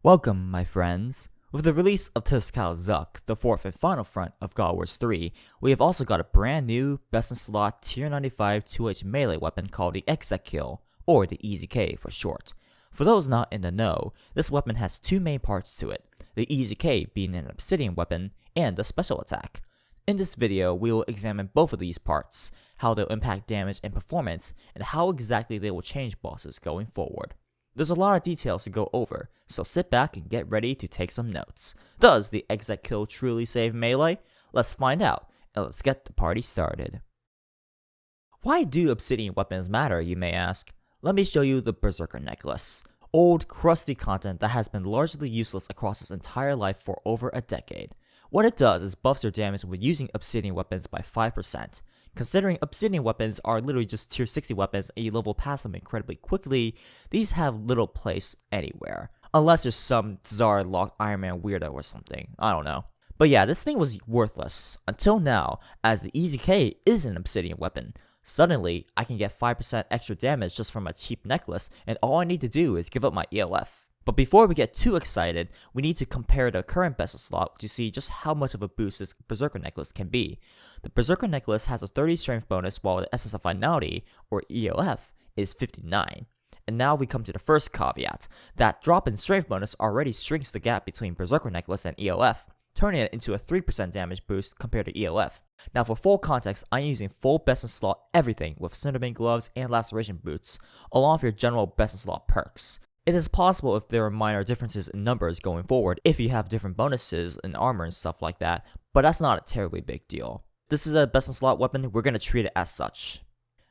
Welcome, my friends. With the release of TzKal-Zuk, the fourth and final front of God Wars 3, we have also got a brand new, best-in-slot tier 95 2H melee weapon called the Ek-ZekKil, or the EZK for short. For those not in the know, this weapon has two main parts to it, the EZK being an obsidian weapon, and a special attack. In this video, we will examine both of these parts, how they'll impact damage and performance, and how exactly they will change bosses going forward. There's a lot of details to go over, so sit back and get ready to take some notes. Does the Ek-ZekKil truly save melee? Let's find out, and let's get the party started. Why do obsidian weapons matter, you may ask? Let me show you the Berserker necklace. Old, crusty content that has been largely useless across its entire life for over a decade. What it does is buffs your damage when using obsidian weapons by 5%. Considering obsidian weapons are literally just tier 60 weapons and you level past them incredibly quickly, these have little place anywhere. Unless you're some Tsar locked Iron Man weirdo or something, I don't know. But yeah, this thing was worthless, until now, as the EZK is an obsidian weapon. Suddenly, I can get 5% extra damage just from a cheap necklace, and all I need to do is give up my ELF. But before we get too excited, we need to compare the current best slot to see just how much of a boost this Berserker necklace can be. The Berserker necklace has a 30 strength bonus while the Essence of Finality, or ELF, is 59. And now we come to the first caveat. That drop in strength bonus already shrinks the gap between Berserker necklace and ELF, turning it into a 3% damage boost compared to ELF. Now for full context, I'm using full best in slot everything with Cinderbane gloves and laceration boots, along with your general best in slot perks. It is possible if there are minor differences in numbers going forward if you have different bonuses in armor and stuff like that, but that's not a terribly big deal. This is a best in slot weapon, we're gonna treat it as such.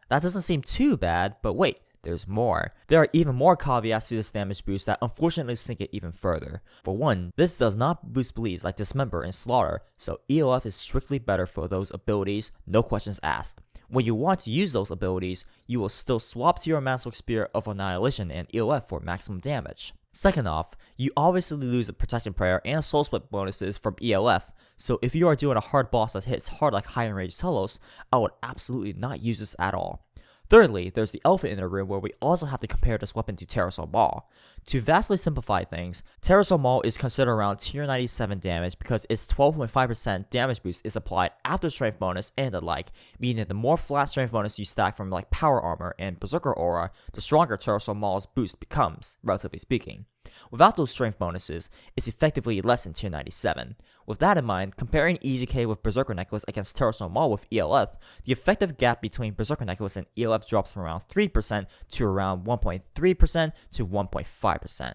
That doesn't seem too bad, but wait, there's more. There are even more caveats to this damage boost that unfortunately sink it even further. For one, this does not boost bleeds like Dismember and Slaughter, so ELF is strictly better for those abilities, no questions asked. When you want to use those abilities, you will still swap to your Master Spear of Annihilation and ELF for maximum damage. Second off, you obviously lose the Protection Prayer and Soul Split bonuses from ELF, so if you are doing a hard boss that hits hard like high range Telos, I would absolutely not use this at all. Thirdly, there's the elephant in the room where we also have to compare this weapon to Terrasol Maul. To vastly simplify things, Terrasol Maul is considered around tier 97 damage because its 12.5% damage boost is applied after strength bonus and the like, meaning that the more flat strength bonus you stack from like Power Armor and Berserker Aura, the stronger Terrasol Maul's boost becomes, relatively speaking. Without those strength bonuses, it's effectively less than tier 97. With that in mind, comparing EZK with Berserker Necklace against Terrasol Maul with ELF, the effective gap between Berserker Necklace and ELF drops from around 3% to around 1.3% to 1.5%.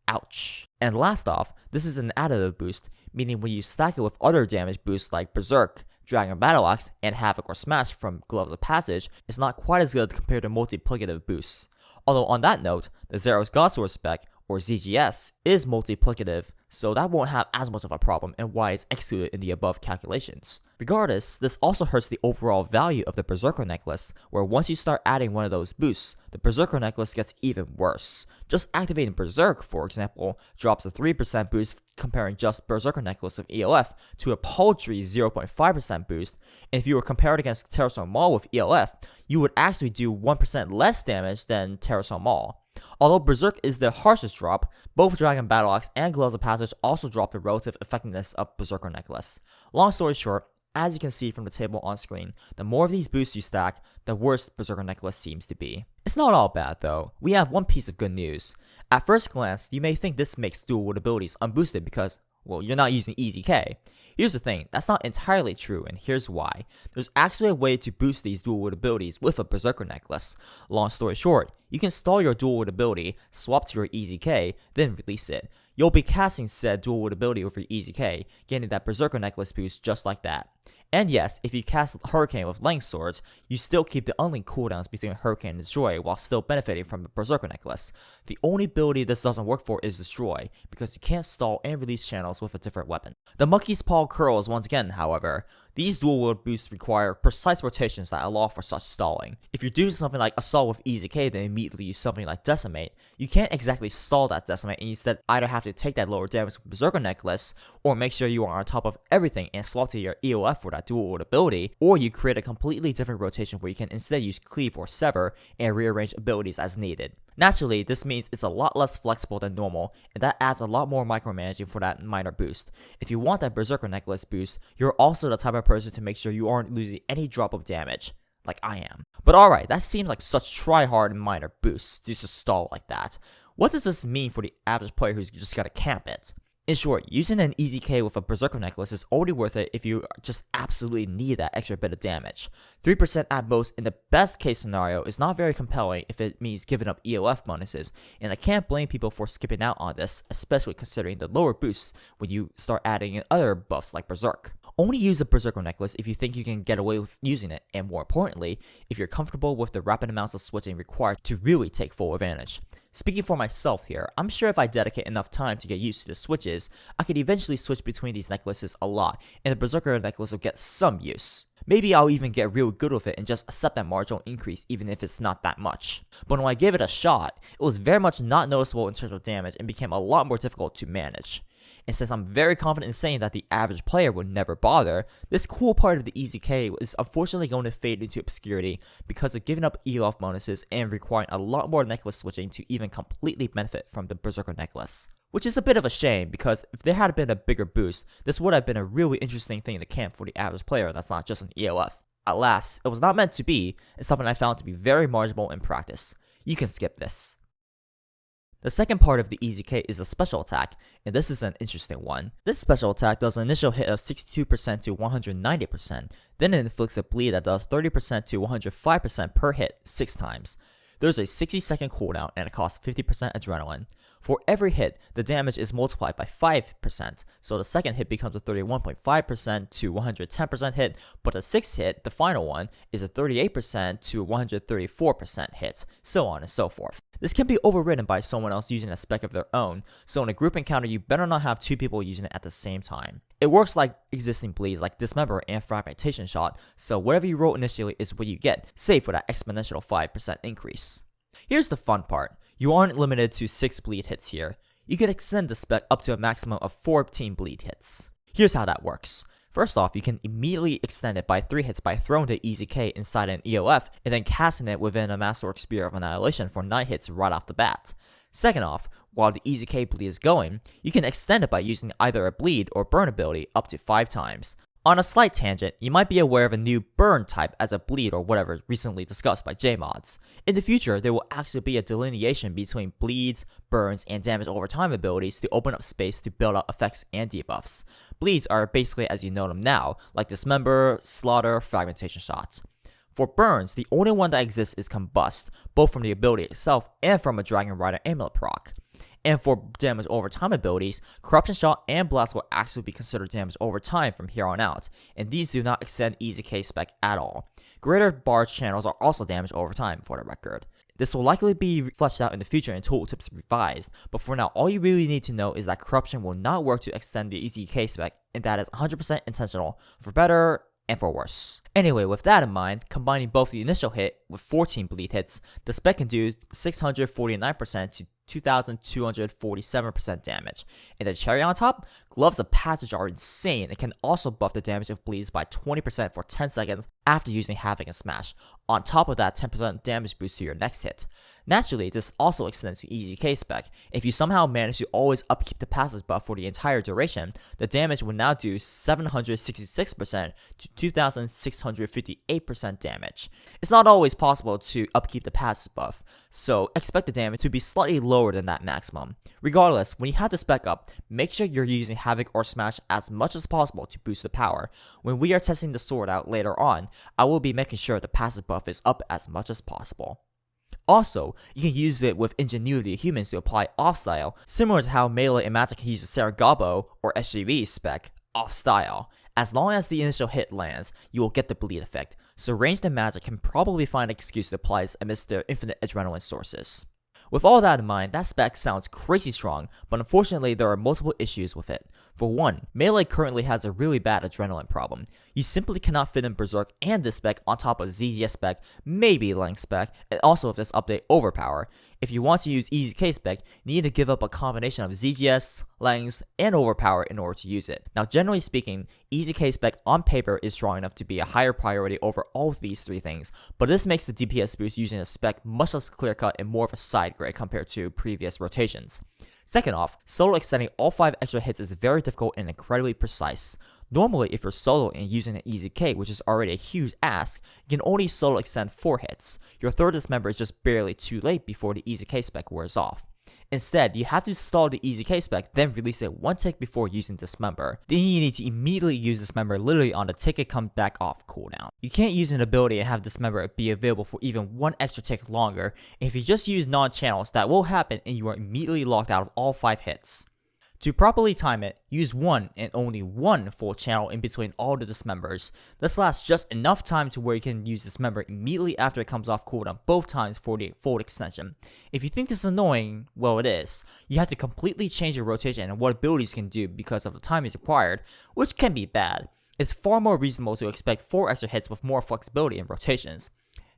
Ouch. And last off, this is an additive boost, meaning when you stack it with other damage boosts like Berserk, Dragon Battle Axe, and Havoc or Smash from Gloves of Passage, it's not quite as good compared to multiplicative boosts. Although on that note, the Zero's Godsword spec, or ZGS, is multiplicative, so that won't have as much of a problem and why it's excluded in the above calculations. Regardless, this also hurts the overall value of the Berserker necklace, where once you start adding one of those boosts, the Berserker necklace gets even worse. Just activating Berserk, for example, drops a 3% boost comparing just Berserker necklace with ELF to a paltry 0.5% boost, and if you were compared against Terrasol Maul with ELF, you would actually do 1% less damage than Terrasol Maul. Although Berserk is the harshest drop, both Dragon Battle Axe and Gloves of Passage also drop the relative effectiveness of Berserker Necklace. Long story short, as you can see from the table on screen, the more of these boosts you stack, the worse Berserker Necklace seems to be. It's not all bad though. We have one piece of good news. At first glance, you may think this makes dual wield abilities unboosted because, well, you're not using EZK. Here's the thing, that's not entirely true, and here's why. There's actually a way to boost these dual wield abilities with a Berserker necklace. Long story short, you can stall your dual wield ability, swap to your EZK, then release it. You'll be casting said dual wield ability over your EZK, getting that Berserker necklace boost just like that. And yes, if you cast Hurricane with Length Swords, you still keep the unlinked cooldowns between Hurricane and Destroy while still benefiting from the Berserker necklace. The only ability this doesn't work for is Destroy, because you can't stall and release channels with a different weapon. The Monkey's Paw curls once again, however. These dual wield boosts require precise rotations that allow for such stalling. If you're doing something like Assault with EZK then immediately use something like Decimate, you can't exactly stall that Decimate and instead either have to take that lower damage with Berserker necklace, or make sure you are on top of everything and swap to your ELF for that dual wield ability, or you create a completely different rotation where you can instead use Cleave or Sever and rearrange abilities as needed. Naturally, this means it's a lot less flexible than normal, and that adds a lot more micromanaging for that minor boost. If you want that Berserker necklace boost, you're also the type of person to make sure you aren't losing any drop of damage, like I am. But alright, that seems like such try-hard minor boosts to just stall like that. What does this mean for the average player who's just gotta camp it? In short, using an EZK with a Berserker necklace is already worth it if you just absolutely need that extra bit of damage. 3% at most in the best case scenario is not very compelling if it means giving up EOF bonuses, and I can't blame people for skipping out on this, especially considering the lower boosts when you start adding in other buffs like Berserk. Only use a Berserker necklace if you think you can get away with using it, and more importantly, if you're comfortable with the rapid amounts of switching required to really take full advantage. Speaking for myself here, I'm sure if I dedicate enough time to get used to the switches, I could eventually switch between these necklaces a lot, and the Berserker necklace will get some use. Maybe I'll even get real good with it and just accept that marginal increase even if it's not that much. But when I gave it a shot, it was very much not noticeable in terms of damage and became a lot more difficult to manage. And since I'm very confident in saying that the average player would never bother, this cool part of the EZK is unfortunately going to fade into obscurity because of giving up EOF bonuses and requiring a lot more necklace switching to even completely benefit from the Berserker necklace. Which is a bit of a shame because if there had been a bigger boost, this would have been a really interesting thing to camp for the average player that's not just an EOF. Alas, it was not meant to be, and something I found to be very marginal in practice. You can skip this. The second part of the EZK is a special attack, and this is an interesting one. This special attack does an initial hit of 62% to 190%, then it inflicts a bleed that does 30% to 105% per hit 6 times. There's a 60-second cooldown and it costs 50% adrenaline. For every hit, the damage is multiplied by 5%, so the second hit becomes a 31.5% to 110% hit, but the sixth hit, the final one, is a 38% to 134% hit, so on and so forth. This can be overridden by someone else using a spec of their own, so in a group encounter you better not have 2 people using it at the same time. It works like existing bleeds like Dismember and Fragmentation Shot, so whatever you roll initially is what you get, save for that exponential 5% increase. Here's the fun part. You aren't limited to 6 bleed hits here. You can extend the spec up to a maximum of 14 bleed hits. Here's how that works. First off, you can immediately extend it by 3 hits by throwing the EZK inside an EOF and then casting it within a Masterwork Spear of Annihilation for 9 hits right off the bat. Second off, while the EZK bleed is going, you can extend it by using either a bleed or burn ability up to 5 times. On a slight tangent, you might be aware of a new burn type as a bleed or whatever recently discussed by JMods. In the future, there will actually be a delineation between bleeds, burns, and damage over time abilities to open up space to build out effects and debuffs. Bleeds are basically as you know them now, like Dismember, Slaughter, Fragmentation Shots. For burns, the only one that exists is Combust, both from the ability itself and from a Dragon Rider amulet proc. And for damage over time abilities, Corruption Shot and Blast will actually be considered damage over time from here on out, and these do not extend EZK spec at all. Greater Barge channels are also damage over time, for the record. This will likely be fleshed out in the future in tooltips revised, but for now all you really need to know is that Corruption will not work to extend the EZK spec, and that is 100% intentional, for better and for worse. Anyway, with that in mind, combining both the initial hit with 14 bleed hits, the spec can do 649% to 2,247% damage. And the cherry on top, Gloves of Passage are insane and can also buff the damage of bleeds by 20% for 10 seconds after using Havoc and Smash, on top of that 10% damage boost to your next hit. Naturally, this also extends to EZK spec. If you somehow manage to always upkeep the passive buff for the entire duration, the damage will now do 766% to 2,658% damage. It's not always possible to upkeep the passive buff, so expect the damage to be slightly lower than that maximum. Regardless, when you have the spec up, make sure you're using Havoc or Smash as much as possible to boost the power. When we are testing the sword out later on, I will be making sure the passive buff is up as much as possible. Also, you can use it with Ingenuity of Humans to apply off-style, similar to how Melee and Magic can use the Saragabo or SGV spec off-style. As long as the initial hit lands, you will get the bleed effect, so ranged and Magic can probably find an excuse to apply this amidst their infinite adrenaline sources. With all that in mind, that spec sounds crazy strong, but unfortunately there are multiple issues with it. For one, Melee currently has a really bad adrenaline problem. You simply cannot fit in Berserk and this spec on top of ZZ spec, maybe Link spec, and also with this update Overpower. If you want to use EZK spec, you need to give up a combination of ZGS, Lens, and Overpower in order to use it. Now generally speaking, EZK spec on paper is strong enough to be a higher priority over all of these three things, but this makes the DPS boost using a spec much less clear cut and more of a side grade compared to previous rotations. Second off, solo extending all 5 extra hits is very difficult and incredibly precise. Normally, if you're solo and using an EZK, which is already a huge ask, you can only solo extend 4 hits. Your third dismember is just barely too late before the EZK spec wears off. Instead, you have to stall the EZK spec, then release it 1 tick before using Dismember. Then you need to immediately use Dismember literally on the tick it comes back off cooldown. You can't use an ability and have Dismember be available for even 1 extra tick longer. If you just use non-channels, that will happen and you are immediately locked out of all 5 hits. To properly time it, use 1 and only 1 full channel in between all the dismembers. This lasts just enough time to where you can use Dismember immediately after it comes off cooldown both times for the full extension. If you think this is annoying, well it is. You have to completely change your rotation and what abilities can do because of the time is required, which can be bad. It's far more reasonable to expect 4 extra hits with more flexibility in rotations.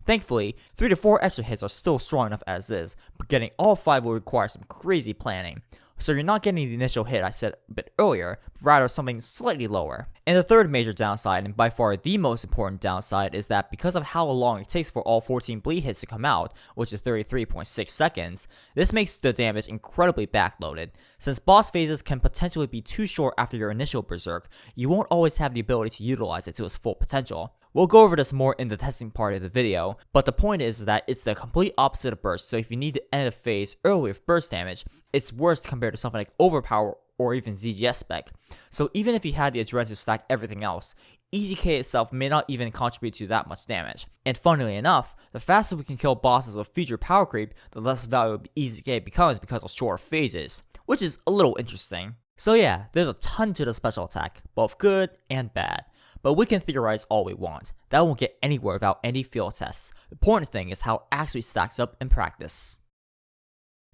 Thankfully, 3 to 4 extra hits are still strong enough as is, but getting all 5 will require some crazy planning. So you're not getting the initial hit I said a bit earlier, but rather something slightly lower. And the third major downside, and by far the most important downside, is that because of how long it takes for all 14 bleed hits to come out, which is 33.6 seconds, this makes the damage incredibly backloaded. Since boss phases can potentially be too short after your initial Berserk, you won't always have the ability to utilize it to its full potential. We'll go over this more in the testing part of the video, but the point is that it's the complete opposite of burst, so if you need to end a phase early with burst damage, it's worse compared to something like Overpower or even ZGS spec. So even if you had the adrenaline to stack everything else, EZK itself may not even contribute to that much damage. And funnily enough, the faster we can kill bosses with future power creep, the less valuable EZK becomes because of shorter phases, which is a little interesting. So yeah, there's a ton to the special attack, both good and bad. But we can theorize all we want. That won't get anywhere without any field tests. The important thing is how it actually stacks up in practice.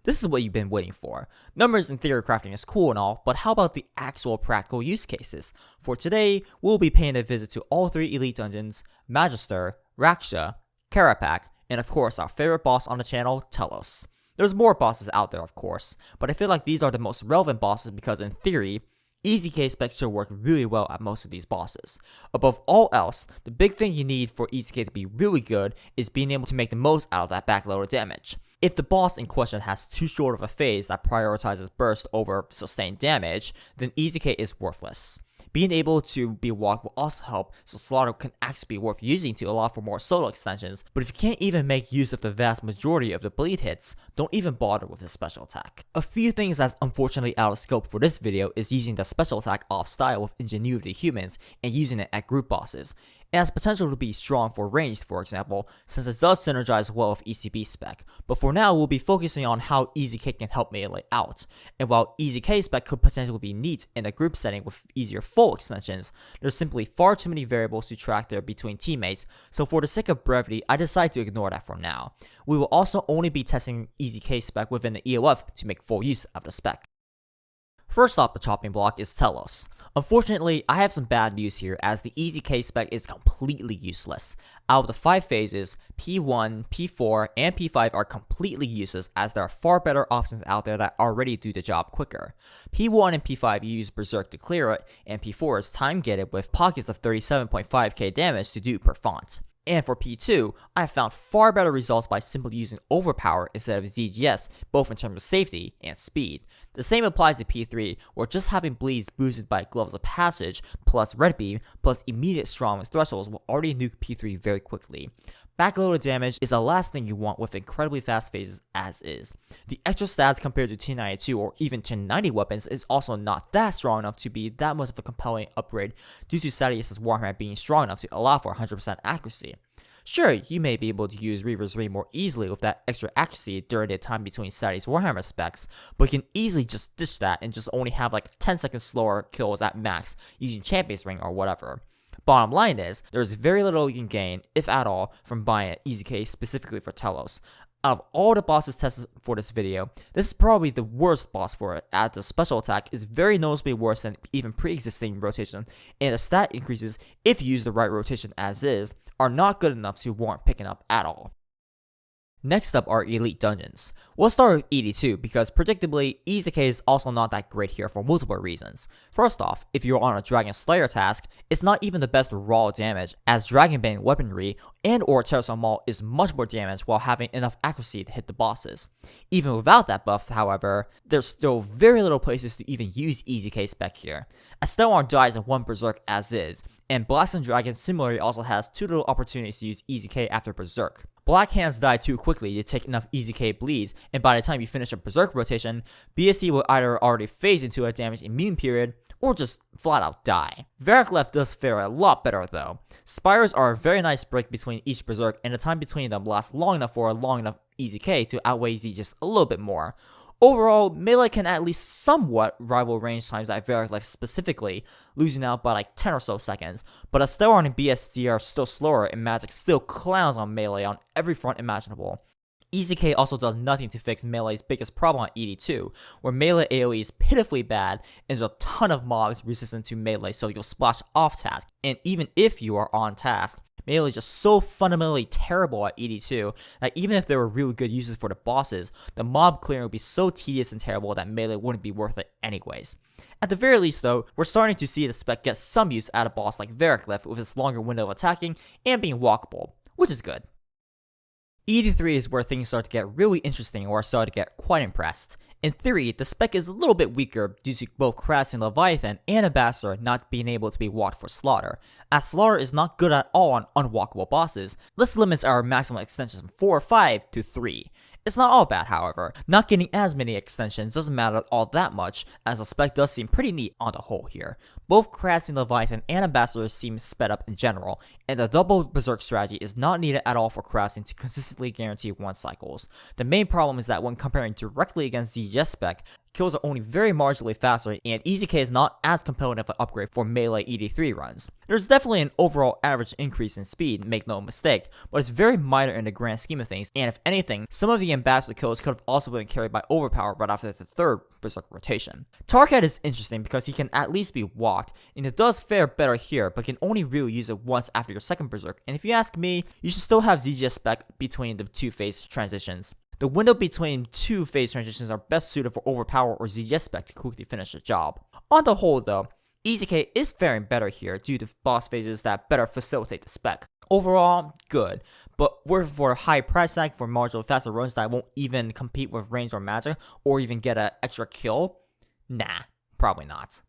This is what you've been waiting for. Numbers and theory crafting is cool and all, but how about the actual practical use cases? For today, we'll be paying a visit to all 3 elite dungeons, Magister, Raksha, Kerapac, and of course our favorite boss on the channel, Telos. There's more bosses out there of course, but I feel like these are the most relevant bosses because in theory, EZK specs should work really well at most of these bosses. Above all else, the big thing you need for EZK to be really good is being able to make the most out of that backloaded damage. If the boss in question has too short of a phase that prioritizes burst over sustained damage, then EZK is worthless. Being able to be walked will also help, so Slaughter can actually be worth using to allow for more solo extensions, but if you can't even make use of the vast majority of the bleed hits, don't even bother with the special attack. A few things that's unfortunately out of scope for this video is using the special attack off style with Ingenuity Humans and using it at group bosses. It has potential to be strong for ranged, for example, since it does synergize well with ECB spec, but for now we'll be focusing on how EZK can help melee out, and while EZK spec could potentially be neat in a group setting with easier full extensions, there's simply far too many variables to track there between teammates, so for the sake of brevity, I decided to ignore that for now. We will also only be testing EZK spec within the EOF to make full use of the spec. First off the chopping block is Telos. Unfortunately, I have some bad news here as the EZK spec is completely useless. Out of the 5 phases, P1, P4, and P5 are completely useless as there are far better options out there that already do the job quicker. P1 and P5 use Berserk to clear it, and P4 is time gated with pockets of 37.5k damage to do per font. And for P2, I have found far better results by simply using Overpower instead of ZGS, both in terms of safety and speed. The same applies to P3, where just having bleeds boosted by Gloves of Passage, plus Red Beam, plus immediate strong thresholds will already nuke P3 very quickly. Backloaded damage is the last thing you want with incredibly fast phases as is. The extra stats compared to T92 or even T90 weapons is also not that strong enough to be that much of a compelling upgrade due to Sadius' Warhammer being strong enough to allow for 100% accuracy. Sure, you may be able to use Reaver's Ring more easily with that extra accuracy during the time between Sadius' Warhammer specs, but you can easily just ditch that and just only have like 10 seconds slower kills at max using Champion's Ring or whatever. Bottom line is, there's very little you can gain, if at all, from buying an EZK specifically for Telos. Out of all the bosses tested for this video, this is probably the worst boss for it, as the special attack is very noticeably worse than even pre-existing rotation, and the stat increases, if you use the right rotation as is, are not good enough to warrant picking up at all. Next up are Elite Dungeons. We'll start with 82 because predictably, EZK is also not that great here for multiple reasons. First off, if you're on a Dragon Slayer task, it's not even the best raw damage, as Dragonbane weaponry and or Telos Maul is much more damage while having enough accuracy to hit the bosses. Even without that buff, however, there's still very little places to even use EZK spec here. A Stellarn dies in one Berserk as is, and Blasting Dragon similarly also has 2 little opportunities to use EZK after Berserk. Black Hands die too quickly to take enough EZK bleeds, and by the time you finish a Berserk rotation, BST will either already phase into a damage immune period, or just flat out die. Varric does fare a lot better though. Spires are a very nice break between each Berserk, and the time between them lasts long enough for a long enough EZK to outweigh Z just a little bit more. Overall, melee can at least somewhat rival range times at Varric specifically, losing out by like 10 or so seconds, but a Stellarn and BST are still slower and Magic still clowns on melee on every front imaginable. EZK also does nothing to fix melee's biggest problem on 82, where melee AoE is pitifully bad and there's a ton of mobs resistant to melee so you'll splash off task, and even if you are on task, melee is just so fundamentally terrible at 82 that even if there were really good uses for the bosses, the mob clearing would be so tedious and terrible that melee wouldn't be worth it anyways. At the very least though, we're starting to see the spec get some use out of a boss like Varric with its longer window of attacking and being walkable, which is good. 83 is where things start to get really interesting or start to get quite impressed. In theory, the spec is a little bit weaker due to both Kerapac and Leviathan and Ambassador not being able to be walked for Slaughter, as Slaughter is not good at all on unwalkable bosses. This limits our maximum extensions from 4 or 5 to 3. It's not all bad, however. Not getting as many extensions doesn't matter all that much, as the spec does seem pretty neat on the whole here. Both Kerapac, Leviathan, and Ambassador seem sped up in general, and the double Berserk strategy is not needed at all for Kerapac to consistently guarantee 1 cycles. The main problem is that when comparing directly against ZGS spec, kills are only very marginally faster, and EZK is not as compelling of an upgrade for melee 83 runs. There's definitely an overall average increase in speed, make no mistake, but it's very minor in the grand scheme of things, and if anything, some of the Ambassador kills could have also been carried by Overpower right after the 3rd Berserk rotation. Tarkat is interesting because he can at least be walked, and it does fare better here, but can only really use it once after your 2nd Berserk, and if you ask me, you should still have ZGS spec between the 2 phase transitions. The window between 2 phase transitions are best suited for Overpower or ZGS spec to quickly finish the job. On the whole though, EZK is faring better here due to boss phases that better facilitate the spec. Overall, good, but worth for a high price tag for marginal faster runs that won't even compete with range or magic or even get an extra kill? Nah, probably not.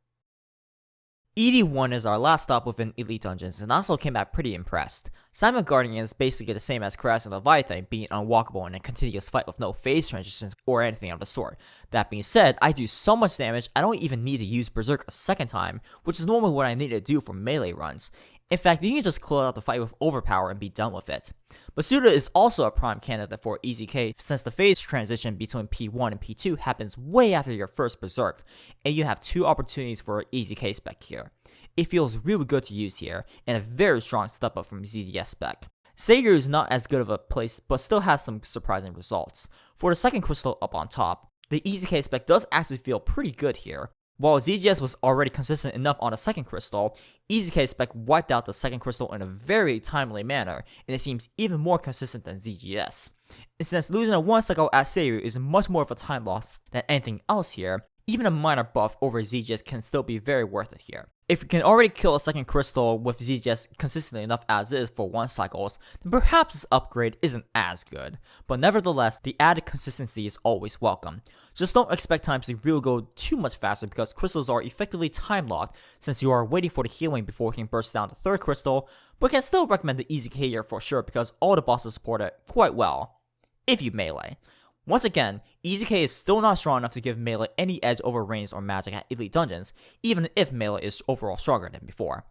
81 is our last stop within Elite Dungeons, and also came back pretty impressed. Simon Guardian is basically the same as Kerapac and Leviathan, being unwalkable in a continuous fight with no phase transitions or anything of the sort. That being said, I do so much damage, I don't even need to use Berserk a 2nd time, which is normally what I need to do for melee runs. In fact, you can just close out the fight with Overpower and be done with it. Basuda is also a prime candidate for EZK since the phase transition between P1 and P2 happens way after your 1st Berserk, and you have 2 opportunities for EZK spec here. It feels really good to use here, and a very strong step up from ZGS spec. Seiru is not as good of a place, but still has some surprising results. For the 2nd crystal up on top, the EZK spec does actually feel pretty good here. While ZGS was already consistent enough on the 2nd crystal, EZK spec wiped out the 2nd crystal in a very timely manner, and it seems even more consistent than ZGS. And since losing a 1 cycle at Seiru is much more of a time loss than anything else here, even a minor buff over ZGS can still be very worth it here. If you can already kill a 2nd crystal with ZGS consistently enough as is for 1 cycles, then perhaps this upgrade isn't as good, but nevertheless, the added consistency is always welcome. Just don't expect times to really go too much faster because crystals are effectively time locked since you are waiting for the healing before you can burst down the 3rd crystal, but can still recommend the EZK here for sure because all the bosses support it quite well, if you melee. Once again, EZK is still not strong enough to give melee any edge over range or magic at Elite Dungeons, even if melee is overall stronger than before.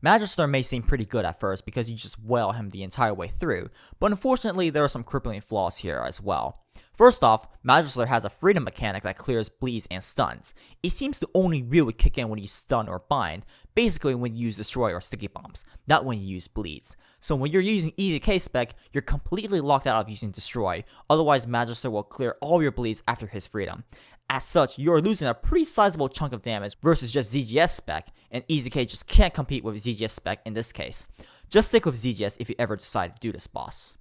Magister may seem pretty good at first because you just wail him the entire way through, but unfortunately there are some crippling flaws here as well. First off, Magister has a freedom mechanic that clears bleeds and stuns. It seems to only really kick in when you stun or bind, basically when you use destroy or sticky bombs, not when you use bleeds. So when you're using EZK spec, you're completely locked out of using destroy, otherwise Magister will clear all your bleeds after his freedom. As such, you're losing a pretty sizable chunk of damage versus just ZGS spec, and EZK just can't compete with ZGS spec in this case. Just stick with ZGS if you ever decide to do this boss.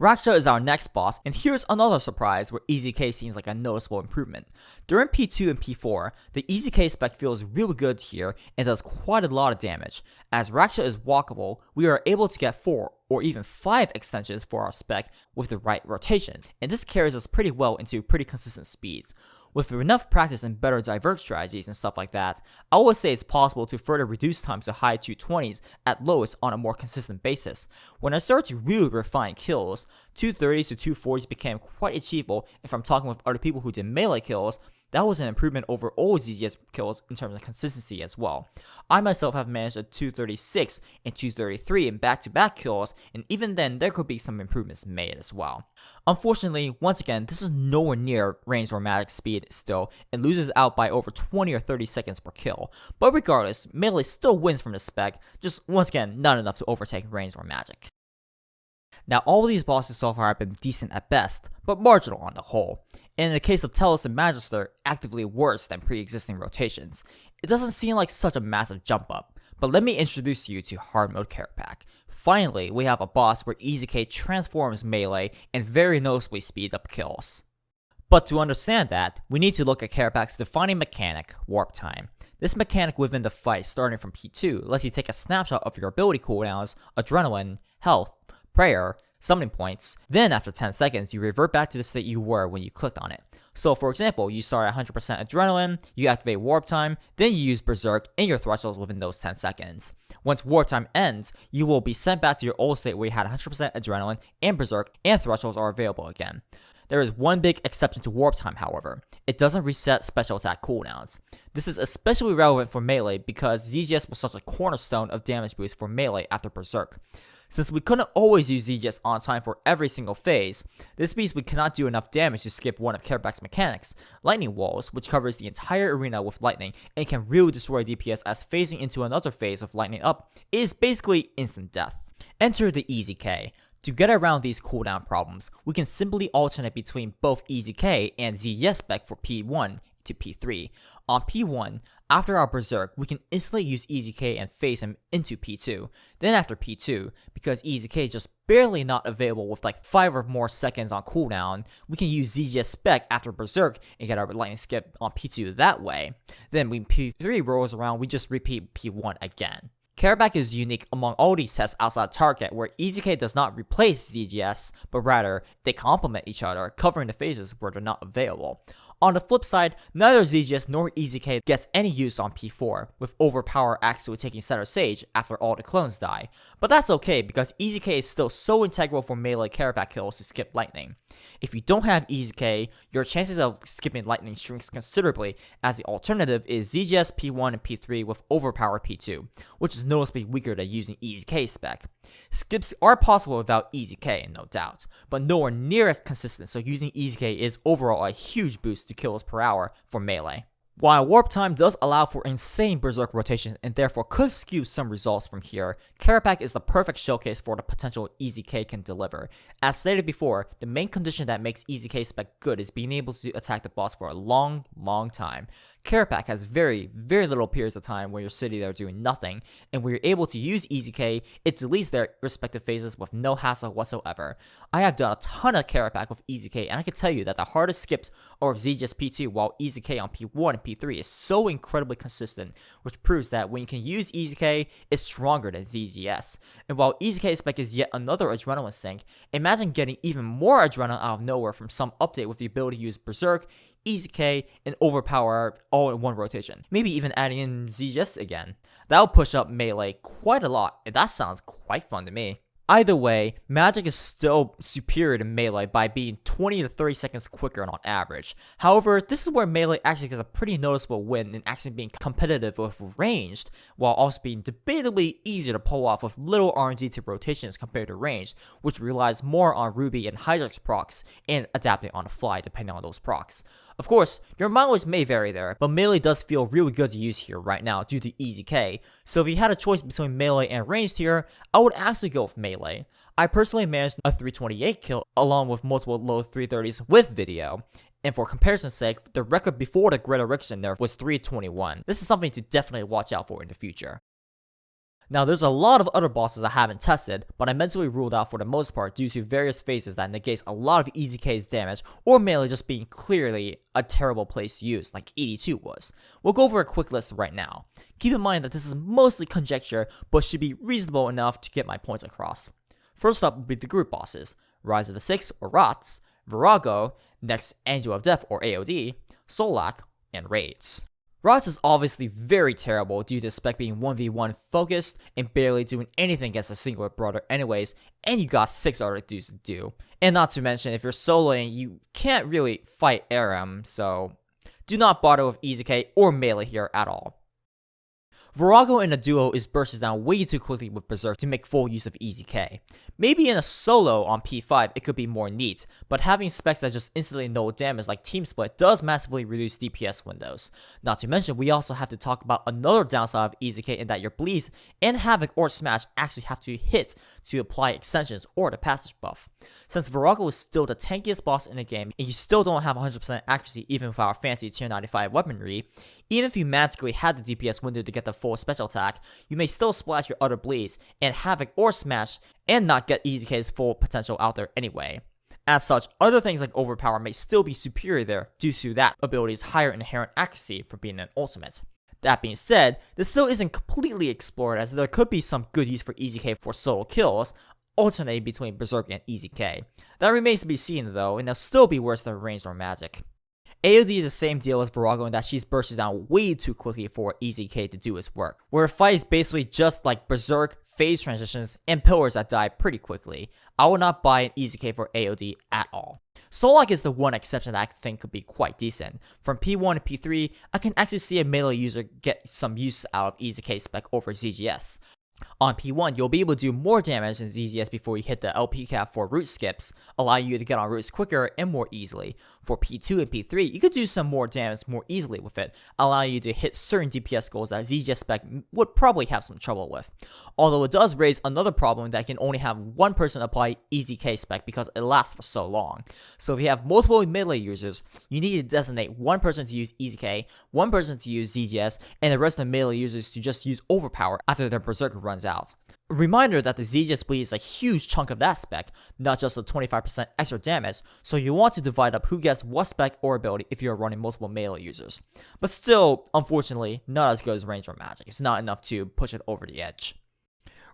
Raksha is our next boss, and here's another surprise where EZK seems like a noticeable improvement. During P2 and P4, the EZK spec feels really good here and does quite a lot of damage. As Raksha is walkable, we are able to get 4 or even 5 extensions for our spec with the right rotation, and this carries us pretty well into pretty consistent speeds. With enough practice and better divert strategies and stuff like that, I would say it's possible to further reduce times to high 220s at lowest on a more consistent basis. When I started to really refine kills, 230s to 240s became quite achievable, and from talking with other people who did melee kills, that was an improvement over old ZGS kills in terms of consistency as well. I myself have managed a 236 and 233 in back-to-back kills, and even then there could be some improvements made as well. Unfortunately, once again, this is nowhere near ranged or magic speed still, and loses out by over 20 or 30 seconds per kill. But regardless, melee still wins from the spec, just once again not enough to overtake ranged or magic. Now, all of these bosses so far have been decent at best, but marginal on the whole. And in the case of Telos and Magister, actively worse than pre-existing rotations. It doesn't seem like such a massive jump up, but let me introduce you to hard mode Kerapac. Finally, we have a boss where EZK transforms melee and very noticeably speeds up kills. But to understand that, we need to look at Kerapac's defining mechanic, Warp Time. This mechanic within the fight starting from P2 lets you take a snapshot of your ability cooldowns, adrenaline, health, prayer, summoning points, then after 10 seconds you revert back to the state you were when you clicked on it. So for example, you start at 100% adrenaline, you activate warp time, then you use berserk and your thresholds within those 10 seconds. Once warp time ends, you will be sent back to your old state where you had 100% adrenaline and berserk and thresholds are available again. There is one big exception to warp time however, it doesn't reset special attack cooldowns. This is especially relevant for melee because ZGS was such a cornerstone of damage boost for melee after berserk. Since we couldn't always use ZGS on time for every single phase, this means we cannot do enough damage to skip one of Kerapac's mechanics, Lightning Walls, which covers the entire arena with lightning and can really destroy DPS as phasing into another phase of lightning up is basically instant death. Enter the EZK. To get around these cooldown problems, we can simply alternate between both EZK and ZGS spec for P1 to P3. On P1, after our Berserk, we can instantly use EZK and phase him into P2. Then after P2, because EZK is just barely not available with like 5 or more seconds on cooldown, we can use ZGS spec after Berserk and get our lightning skip on P2 that way. Then when P3 rolls around, we just repeat P1 again. Kerapac is unique among all these tests outside Target, where EZK does not replace ZGS, but rather they complement each other, covering the phases where they're not available. On the flip side, neither ZGS nor EZK gets any use on P4, with Overpower actually taking center stage after all the clones die. But that's okay because EZK is still so integral for melee Kerapac kills to skip lightning. If you don't have EZK, your chances of skipping lightning shrinks considerably, as the alternative is ZGS P1 and P3 with Overpower P2, which is noticeably weaker than using EZK spec. Skips are possible without EZK, no doubt, but nowhere near as consistent, so using EZK is overall a huge boost to kills per hour for melee. While warp time does allow for insane berserk rotations and therefore could skew some results from here, Kerapac is the perfect showcase for the potential EZK can deliver. As stated before, the main condition that makes EZK spec good is being able to attack the boss for a long time. Kerapac has very little periods of time where you're sitting there doing nothing, and when you're able to use EZK, it deletes their respective phases with no hassle whatsoever. I have done a ton of Kerapac with EZK, and I can tell you that the hardest skips are of ZGS P2, while EZK on P1 and P3 is so incredibly consistent, which proves that when you can use EZK, it's stronger than ZGS. And while EZK spec is yet another adrenaline sink, imagine getting even more adrenaline out of nowhere from some update with the ability to use Berserk, EZK, and Overpower all in one rotation. Maybe even adding in ZGS again. That'll push up melee quite a lot, and that sounds quite fun to me. Either way, magic is still superior to melee by being 20 to 30 seconds quicker on average. However, this is where melee actually gets a pretty noticeable win in actually being competitive with ranged, while also being debatably easier to pull off with little RNG to rotations compared to ranged, which relies more on Ruby and Hydrix procs and adapting on the fly depending on those procs. Of course, your mileage may vary there, but melee does feel really good to use here right now due to EZK, so if you had a choice between melee and ranged here, I would actually go with melee. I personally managed a 328 kill along with multiple low 330s with video, and for comparison's sake, the record before the Greta Rickson nerf was 321. This is something to definitely watch out for in the future. Now, there's a lot of other bosses I haven't tested, but I mentally ruled out for the most part due to various phases that negates a lot of EZK's damage, or melee just being clearly a terrible place to use, like 82 was. We'll go over a quick list right now. Keep in mind that this is mostly conjecture, but should be reasonable enough to get my points across. First up would be the group bosses: Rise of the Six or Rots, Virago, next Angel of Death or AOD, Solak, and Raids. Rots is obviously very terrible due to spec being 1v1 focused and barely doing anything against a singular brother anyways, and you got 6 other dudes to do. And not to mention, if you're soloing, you can't really fight Aram, so do not bother with EZK or melee here at all. Virago in a duo is bursted down way too quickly with Berserk to make full use of EZK. Maybe in a solo on P5 it could be more neat, but having specs that just instantly no damage like Team Split does massively reduce DPS windows. Not to mention, we also have to talk about another downside of EZK in that your Bleeds and Havoc or Smash actually have to hit to apply extensions or the passage buff. Since Virago is still the tankiest boss in the game and you still don't have 100% accuracy even with our fancy tier 95 weaponry, even if you magically had the DPS window to get the full special attack, you may still splash your other Bleeds and Havoc or Smash and not get EZK's full potential out there anyway. As such, other things like Overpower may still be superior there due to that ability's higher inherent accuracy for being an ultimate. That being said, this still isn't completely explored as there could be some good use for EZK for solo kills, alternating between Berserk and EZK. That remains to be seen though, and they'll still be worse than ranged or magic. AOD is the same deal as Virago in that she's bursted down way too quickly for EZK to do its work, where a fight is basically just like Berserk, phase transitions, and pillars that die pretty quickly. I will not buy an EZK for AOD at all. Solak is the one exception that I think could be quite decent. From P1 to P3, I can actually see a melee user get some use out of EZK spec over ZGS. On P1, you'll be able to do more damage than ZGS before you hit the LP cap for root skips, allowing you to get on roots quicker and more easily. For P2 and P3, you could do some more damage more easily with it, allowing you to hit certain DPS goals that ZGS spec would probably have some trouble with. Although it does raise another problem that can only have one person apply EZK spec because it lasts for so long. So if you have multiple melee users, you need to designate one person to use EZK, one person to use ZGS, and the rest of the melee users to just use Overpower after their Berserker runs out. A reminder that the ZGS bleed is a huge chunk of that spec, not just the 25% extra damage, so you want to divide up who gets what spec or ability if you are running multiple melee users. But still, unfortunately, not as good as range or magic. It's not enough to push it over the edge.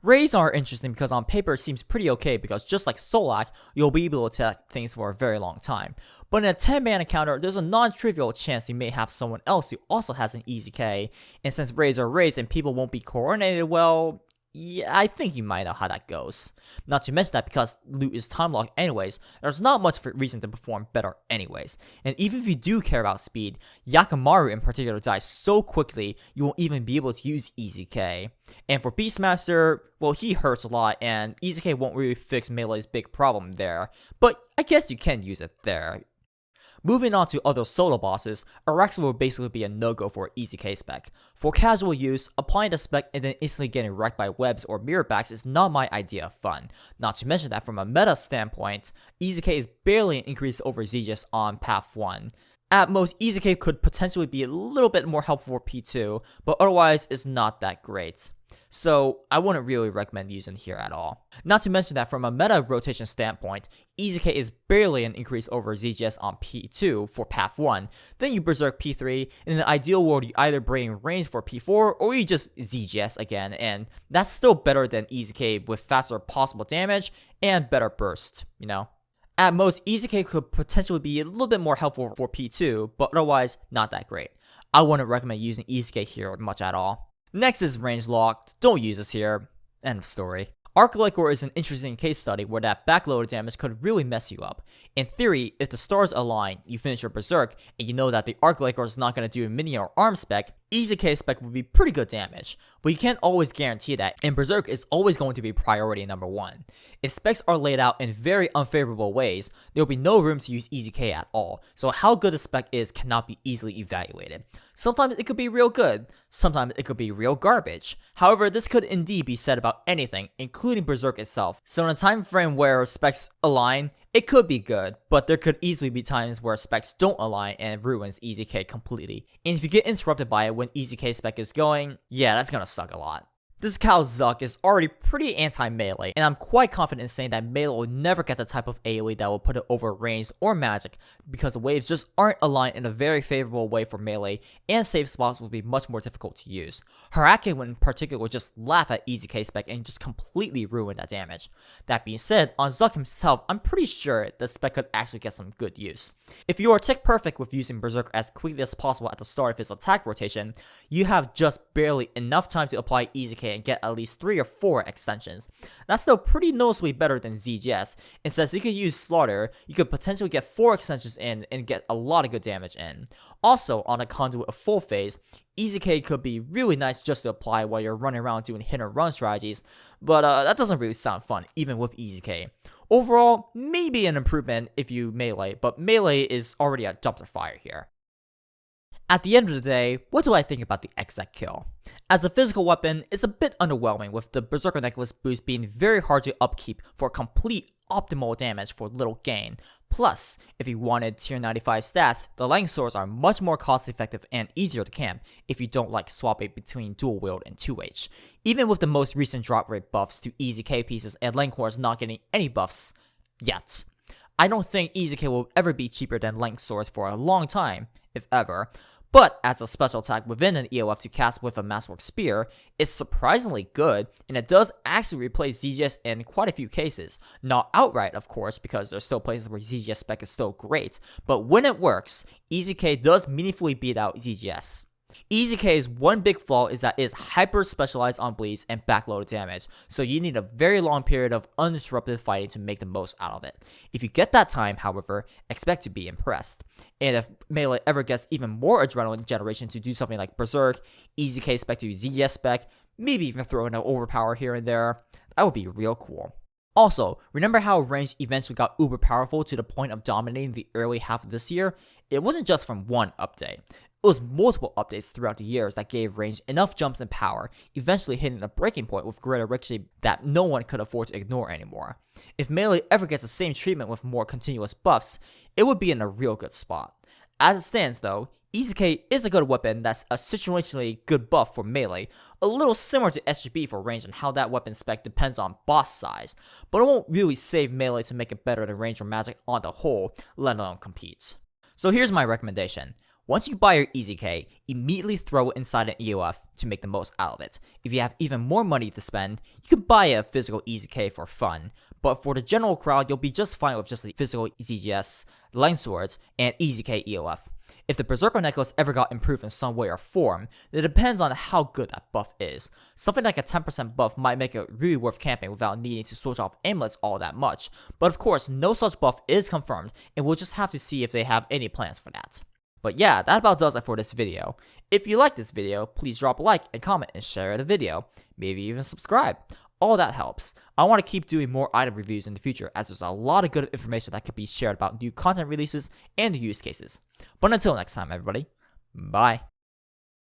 Raids are interesting because on paper it seems pretty okay because just like Solak, you'll be able to attack things for a very long time. But in a 10-man encounter, there's a non-trivial chance you may have someone else who also has an EZK, and since raids are raids and people won't be coordinated well, yeah, I think you might know how that goes. Not to mention that because loot is time locked anyways, there's not much reason to perform better anyways. And even if you do care about speed, Yakamaru in particular dies so quickly you won't even be able to use EZK. And for Beastmaster, well, he hurts a lot and EZK won't really fix Melee's big problem there, but I guess you can use it there. Moving on to other solo bosses, Raksha will basically be a no-go for EZK spec. For casual use, applying the spec and then instantly getting wrecked by webs or mirror backs is not my idea of fun. Not to mention that from a meta standpoint, EZK is barely an increase over ZGS on path 1. At most, EZK could potentially be a little bit more helpful for P2, but otherwise it's not that great. So I wouldn't really recommend using here at all. Not to mention that from a meta rotation standpoint, EZK is barely an increase over ZGS on P2 for path 1, then you Berserk P3, in the ideal world you either bring range for P4 or you just ZGS again, and that's still better than EZK with faster possible damage and better burst, you know? At most, EZK could potentially be a little bit more helpful for P2, but otherwise not that great. I wouldn't recommend using EZK here much at all. Next is range locked, don't use this here, end of story. Arc-Liquor is an interesting case study where that backloaded damage could really mess you up. In theory, if the stars align, you finish your Berserk, and you know that the Arc-Liquor is not going to do a mini or arm spec, EZK spec would be pretty good damage, but you can't always guarantee that, and Berserk is always going to be priority number 1. If specs are laid out in very unfavorable ways, there will be no room to use EZK at all, so how good a spec is cannot be easily evaluated. Sometimes it could be real good, sometimes it could be real garbage. However, this could indeed be said about anything, including Berserk itself, so in a time frame where specs align, it could be good, but there could easily be times where specs don't align and ruins EZK completely. And if you get interrupted by it when EZK spec is going, yeah, that's gonna suck a lot. TzKal-Zuk is already pretty anti-melee, and I'm quite confident in saying that melee will never get the type of AoE that will put it over ranged or magic, because the waves just aren't aligned in a very favorable way for melee, and safe spots will be much more difficult to use. Raksha in particular will just laugh at EZK spec and just completely ruin that damage. That being said, on Zuk himself, I'm pretty sure the spec could actually get some good use. If you are tick perfect with using Berserker as quickly as possible at the start of his attack rotation, you have just barely enough time to apply EZK and get at least 3 or 4 extensions. That's still pretty noticeably better than ZGS, and since you could use Slaughter, you could potentially get 4 extensions in and get a lot of good damage in. Also, on a conduit of full phase, EZK could be really nice just to apply while you're running around doing hit and run strategies, but that doesn't really sound fun, even with EZK. Overall, maybe an improvement if you melee, but melee is already a dumpster fire here. At the end of the day, what do I think about the Ek-ZekKil? As a physical weapon, it's a bit underwhelming, with the Berserker Necklace boost being very hard to upkeep for complete optimal damage for little gain. Plus, if you wanted tier 95 stats, the lightning swords are much more cost effective and easier to camp if you don't like swapping between dual wield and 2H. Even with the most recent drop rate buffs to EZK pieces and lightning cores not getting any buffs yet. I don't think EZK will ever be cheaper than lightning swords for a long time, if ever. But as a special attack within an EOF to cast with a Masterwork Spear, it's surprisingly good, and it does actually replace ZGS in quite a few cases. Not outright, of course, because there's still places where ZGS spec is still great, but when it works, EZK does meaningfully beat out ZGS. EZK's one big flaw is that it is hyper specialized on bleeds and backloaded damage, so you need a very long period of uninterrupted fighting to make the most out of it. If you get that time, however, expect to be impressed. And if melee ever gets even more adrenaline generation to do something like Berserk, EZK spec to ZGS spec, maybe even throw in an overpower here and there, that would be real cool. Also, remember how range eventually got uber powerful to the point of dominating the early half of this year? It wasn't just from one update. It was multiple updates throughout the years that gave range enough jumps and power, eventually hitting a breaking point with greater Raksha that no one could afford to ignore anymore. If melee ever gets the same treatment with more continuous buffs, it would be in a real good spot. As it stands though, EZK is a good weapon that's a situationally good buff for melee, a little similar to SGB for range and how that weapon spec depends on boss size, but it won't really save melee to make it better than range or magic on the whole, let alone compete. So here's my recommendation. Once you buy your EZK, immediately throw it inside an EOF to make the most out of it. If you have even more money to spend, you could buy a physical EZK for fun, but for the general crowd, you'll be just fine with just the physical ZGS, lightning swords, and EZK EOF. If the Berserker Necklace ever got improved in some way or form, it depends on how good that buff is. Something like a 10% buff might make it really worth camping without needing to switch off amulets all that much, but of course, no such buff is confirmed, and we'll just have to see if they have any plans for that. But yeah, that about does it for this video. If you like this video, please drop a like and comment and share the video. Maybe even subscribe. All that helps. I want to keep doing more item reviews in the future, as there's a lot of good information that could be shared about new content releases and use cases. But until next time, everybody, bye.